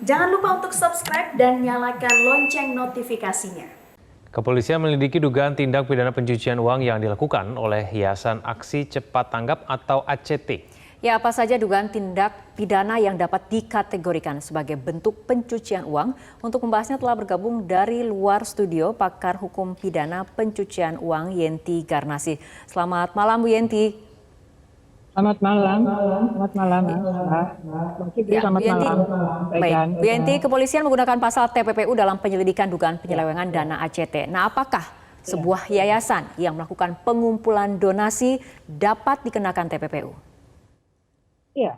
Jangan lupa untuk subscribe dan nyalakan lonceng notifikasinya. Kepolisian melidiki dugaan tindak pidana pencucian uang yang dilakukan oleh Yayasan Aksi Cepat Tanggap atau ACT. Ya, apa saja dugaan tindak pidana yang dapat dikategorikan sebagai bentuk pencucian uang? Untuk membahasnya telah bergabung dari luar studio pakar hukum pidana pencucian uang Yenti Garnasih. Selamat malam Bu Yenti. Selamat malam, selamat malam, selamat malam. Baik, Bu Yenti, kepolisian menggunakan pasal TPPU dalam penyelidikan dugaan penyelewengan dana ACT. Nah, apakah sebuah yayasan yang melakukan pengumpulan donasi dapat dikenakan TPPU? Iya,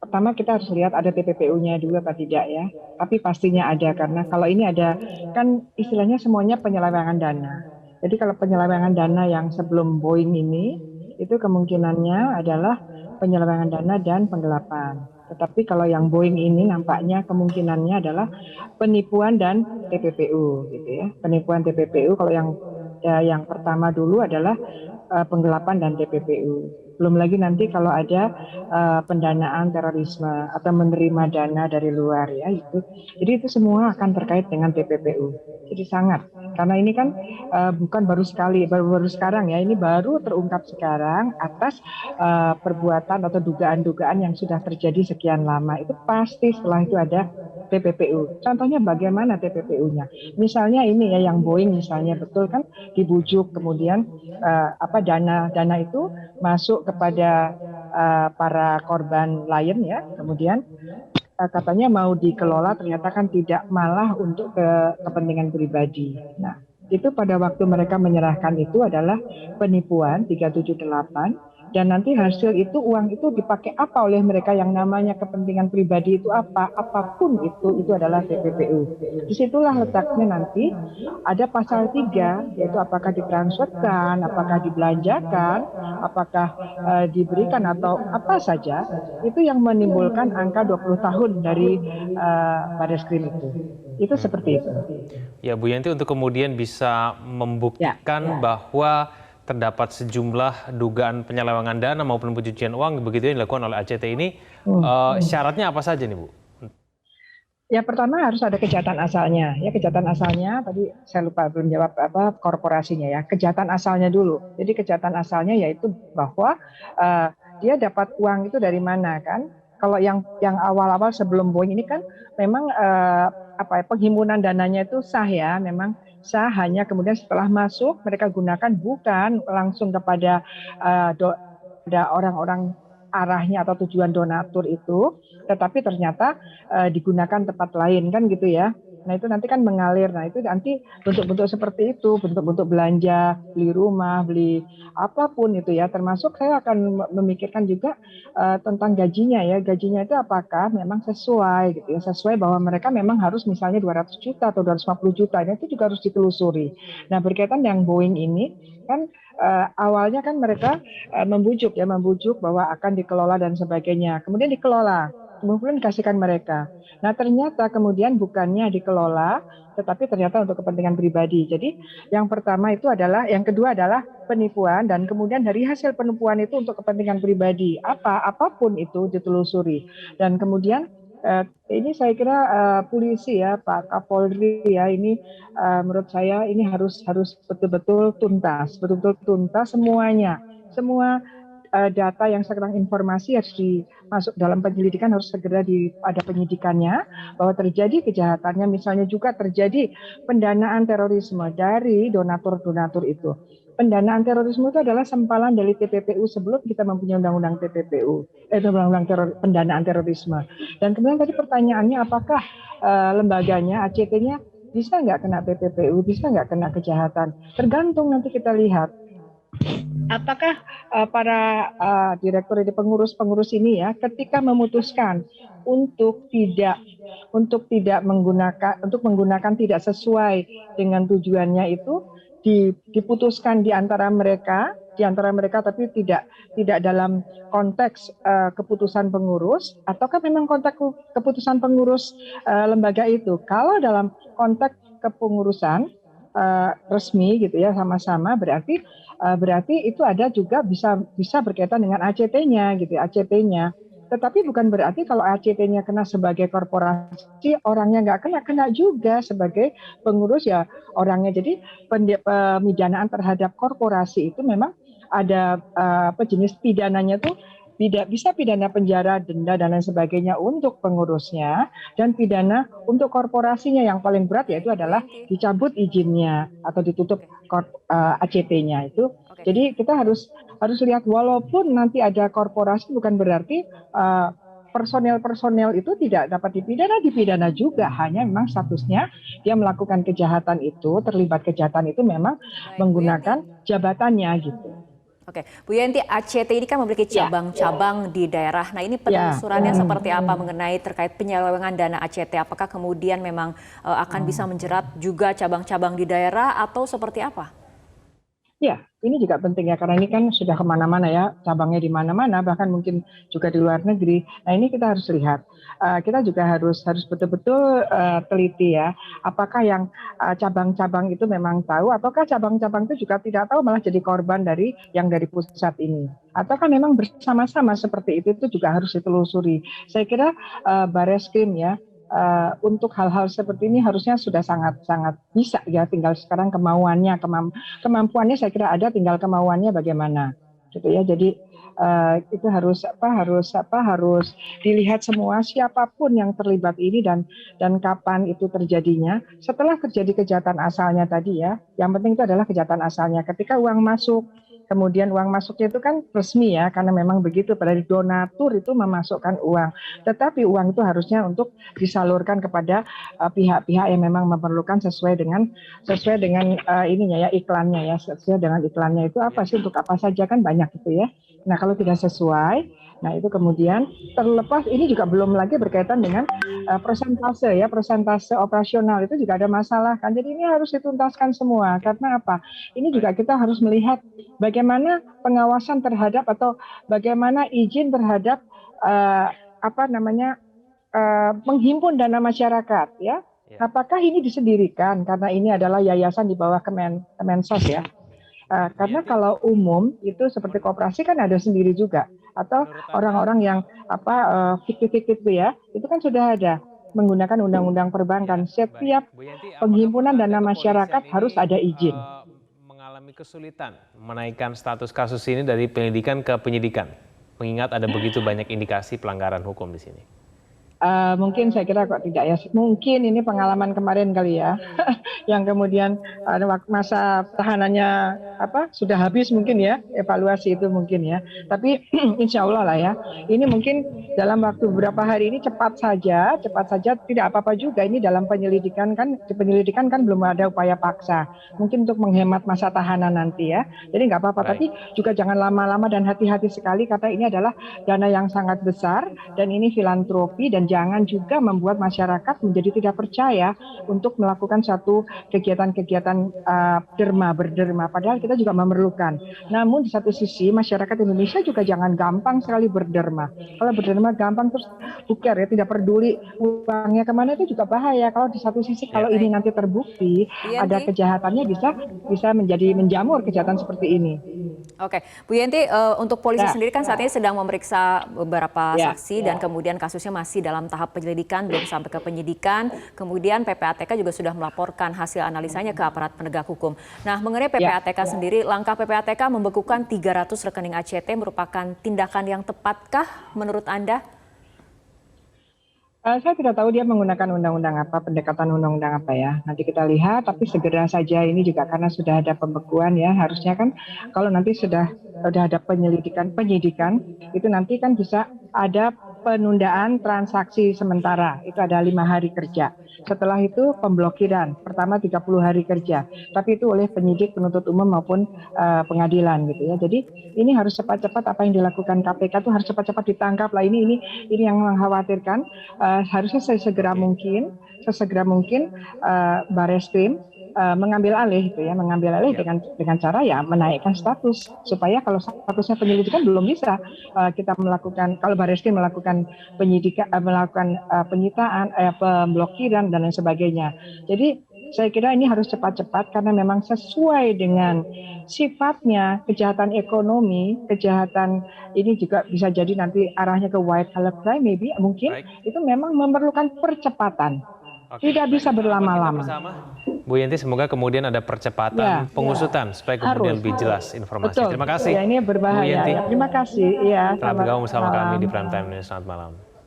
pertama kita harus lihat ada TPPU-nya dulu apa tidak ya. Tapi pastinya ada karena kalau ini ada kan istilahnya semuanya penyelewengan dana. Jadi kalau penyelewengan dana yang sebelum Boeing ini itu kemungkinannya adalah penyelewengan dana dan penggelapan. Tetapi kalau yang Boeing ini nampaknya kemungkinannya adalah penipuan dan TPPU, gitu ya. Penipuan TPPU. Kalau yang pertama dulu adalah penggelapan dan TPPU. Belum lagi nanti kalau ada pendanaan terorisme atau menerima dana dari luar ya itu. Jadi itu semua akan terkait dengan TPPU. Jadi sangat karena ini kan bukan baru sekali, baru sekarang ya. Ini baru terungkap sekarang atas perbuatan atau dugaan-dugaan yang sudah terjadi sekian lama. Itu pasti setelah itu ada TPPU. Contohnya bagaimana TPPU-nya? Misalnya ini ya yang Boeing misalnya betul kan dibujuk kemudian dana itu masuk kepada para korban lain ya. Kemudian katanya mau dikelola ternyata kan tidak, malah untuk kepentingan pribadi. Nah, itu pada waktu mereka menyerahkan itu adalah penipuan 378 dan nanti hasil itu uang itu dipakai apa oleh mereka yang namanya kepentingan pribadi itu apapun itu adalah TPPU. Disitulah letaknya nanti ada pasal 3 yaitu apakah ditransferkan, apakah dibelanjakan, apakah diberikan atau apa saja itu yang menimbulkan angka 20 tahun dari Barreskrim itu. Itu seperti itu. Ya Bu Yenti, untuk kemudian bisa membuktikan bahwa terdapat sejumlah dugaan penyelewengan dana maupun pencucian uang begitu yang dilakukan oleh ACT ini, syaratnya apa saja nih Bu? Ya pertama harus ada kejahatan asalnya. Ya kejahatan asalnya tadi saya lupa belum jawab korporasinya ya. Kejahatan asalnya dulu. Jadi kejahatan asalnya yaitu bahwa dia dapat uang itu dari mana kan? Kalau yang awal-awal sebelum Boeing ini kan memang penghimpunan dananya itu sah ya, memang sah, hanya kemudian setelah masuk mereka gunakan bukan langsung kepada orang-orang arahnya atau tujuan donatur itu, tetapi ternyata digunakan tempat lain kan gitu ya. Nah itu nanti kan mengalir, nah itu nanti bentuk-bentuk seperti itu, bentuk-bentuk belanja, beli rumah, beli apapun itu ya, termasuk saya akan memikirkan juga tentang gajinya ya, gajinya itu apakah memang sesuai gitu ya, sesuai bahwa mereka memang harus misalnya 200 juta atau 250 juta, nah itu juga harus ditelusuri. Nah berkaitan yang Boeing ini kan awalnya kan mereka membujuk bahwa akan dikelola dan sebagainya, kemudian dikelola. Kemudian dikasihkan mereka. Nah ternyata kemudian bukannya dikelola, tetapi ternyata untuk kepentingan pribadi. Jadi yang pertama itu adalah, yang kedua adalah penipuan dan kemudian dari hasil penipuan itu untuk kepentingan pribadi. Apapun itu ditelusuri. Dan kemudian ini saya kira polisi ya, Pak Kapolri ya, ini menurut saya ini harus betul-betul tuntas semuanya. Semua data yang sekarang informasi harus masuk dalam penyelidikan, harus segera ada penyidikannya bahwa terjadi kejahatannya, misalnya juga terjadi pendanaan terorisme dari donatur-donatur itu. Pendanaan terorisme itu adalah sempalan dari TPPU sebelum kita mempunyai undang-undang TPPU, undang-undang pendanaan terorisme. Dan kemudian tadi pertanyaannya apakah lembaganya ACT-nya bisa nggak kena TPPU, bisa nggak kena kejahatan? Tergantung nanti kita lihat. Apakah para direktur di pengurus ini ya ketika memutuskan untuk menggunakan tidak sesuai dengan tujuannya itu diputuskan di antara mereka tapi tidak dalam konteks keputusan pengurus, ataukah memang konteks keputusan pengurus lembaga itu? Kalau dalam konteks kepengurusan resmi gitu ya, sama-sama berarti itu ada juga bisa berkaitan dengan ACT-nya gitu, ACT-nya. Tetapi bukan berarti kalau ACT-nya kena sebagai korporasi, orangnya nggak kena juga sebagai pengurus ya orangnya. Jadi pemidanaan terhadap korporasi itu memang ada jenis pidananya tuh tidak bisa pidana penjara, denda dan lain sebagainya untuk pengurusnya, dan pidana untuk korporasinya yang paling berat yaitu adalah dicabut izinnya atau ditutup ACT-nya itu. Jadi kita harus lihat walaupun nanti ada korporasi bukan berarti personel itu tidak dapat dipidana juga, hanya memang statusnya dia melakukan kejahatan itu, terlibat kejahatan itu memang menggunakan jabatannya gitu. Oke, Bu Yenti, ACT ini kan memiliki cabang-cabang di daerah. Nah, ini penelusurannya seperti apa mengenai terkait penyelewengan dana ACT? Apakah kemudian memang akan bisa menjerat juga cabang-cabang di daerah atau seperti apa? Ya, ini juga penting ya, karena ini kan sudah kemana-mana ya, cabangnya di mana-mana, bahkan mungkin juga di luar negeri. Nah, ini kita harus lihat. Kita juga harus betul-betul teliti ya, apakah yang cabang-cabang itu memang tahu, ataukah cabang-cabang itu juga tidak tahu malah jadi korban dari pusat ini. Ataukah memang bersama-sama seperti itu juga harus ditelusuri. Saya kira Bareskrim ya, untuk hal-hal seperti ini harusnya sudah sangat bisa ya, tinggal sekarang kemampuannya saya kira ada, tinggal kemauannya bagaimana gitu ya. Jadi itu harus dilihat semua siapapun yang terlibat ini dan kapan itu terjadinya. Setelah terjadi kejahatan asalnya tadi ya, yang penting itu adalah kejahatan asalnya. Ketika uang masuk, kemudian uang masuknya itu kan resmi ya, karena memang begitu, pada donatur itu memasukkan uang. Tetapi uang itu harusnya untuk disalurkan kepada pihak-pihak yang memang memerlukan sesuai dengan ininya ya, iklannya ya, sesuai dengan iklannya itu apa sih, untuk apa saja kan banyak itu ya. Nah, kalau tidak sesuai, nah itu kemudian terlepas, ini juga belum lagi berkaitan dengan persentase operasional itu juga ada masalah kan. Jadi ini harus dituntaskan semua. Karena apa? Ini juga kita harus melihat bagaimana pengawasan terhadap atau bagaimana izin terhadap menghimpun dana masyarakat ya. Apakah ini disendirikan karena ini adalah yayasan di bawah Kemensos ya? Karena kalau umum itu seperti koperasi kan ada sendiri juga, atau orang-orang yang fiktif-fiktif ya, itu kan sudah ada menggunakan undang-undang perbankan. Setiap penghimpunan dana masyarakat harus ada izin. Mengalami kesulitan menaikkan status kasus ini dari penyelidikan ke penyidikan, mengingat ada begitu banyak indikasi pelanggaran hukum di sini. Mungkin saya kira kok tidak ya, mungkin ini pengalaman kemarin kali ya, yang kemudian masa tahanannya sudah habis mungkin ya, evaluasi itu mungkin ya. Tapi insya Allah lah ya, ini mungkin dalam waktu beberapa hari ini cepat saja, tidak apa-apa juga. Ini dalam penyelidikan kan belum ada upaya paksa, mungkin untuk menghemat masa tahanan nanti ya. Jadi nggak apa-apa, tapi juga jangan lama-lama dan hati-hati sekali, karena ini adalah dana yang sangat besar dan ini filantropi, dan jangan juga membuat masyarakat menjadi tidak percaya untuk melakukan satu kegiatan-kegiatan berderma, padahal kita juga memerlukan. Namun di satu sisi masyarakat Indonesia juga jangan gampang sekali berderma. Kalau berderma gampang terus buker ya, tidak peduli uangnya kemana, itu juga bahaya. Kalau di satu sisi kalau ini nanti terbukti ada kejahatannya, bisa menjadi menjamur kejahatan seperti ini. Oke, Bu Yenti, untuk polisi sendiri kan saat ini sedang memeriksa beberapa saksi dan kemudian kasusnya masih dalam tahap penyelidikan, belum sampai ke penyidikan. Kemudian PPATK juga sudah melaporkan hasil analisanya ke aparat penegak hukum. Nah, mengenai PPATK sendiri, langkah PPATK membekukan 300 rekening ACT merupakan tindakan yang tepatkah menurut Anda? Saya tidak tahu dia menggunakan undang-undang apa, pendekatan undang-undang apa ya. Nanti kita lihat, tapi segera saja ini juga karena sudah ada pembekuan ya. Harusnya kan kalau nanti sudah ada penyidikan, itu nanti kan bisa ada penundaan transaksi sementara. Itu ada 5 hari kerja. Setelah itu pemblokiran, pertama 30 hari kerja. Tapi itu oleh penyidik, penuntut umum maupun pengadilan gitu ya. Jadi ini harus cepat-cepat, apa yang dilakukan KPK itu harus cepat-cepat ditangkap lah. Ini yang mengkhawatirkan. Harusnya sesegera mungkin Bareskrim mengambil alih dengan cara ya menaikkan status, supaya kalau statusnya penyelidikan belum bisa kita melakukan, kalau Bareskrim melakukan penyidikan, melakukan penyitaan, pemblokiran dan lain sebagainya. Jadi saya kira ini harus cepat-cepat karena memang sesuai dengan sifatnya kejahatan ekonomi, kejahatan ini juga bisa jadi nanti arahnya ke white collar crime maybe mungkin itu memang memerlukan percepatan. Tidak bisa berlama-lama. Bu Yenti, semoga kemudian ada percepatan pengusutan supaya kemudian lebih jelas informasi. Betul. Terima kasih. Ya, ini berbahaya. Bu Yenti. Terima kasih. Ya, telah bergabung bersama kami di Prime Time News. Selamat malam.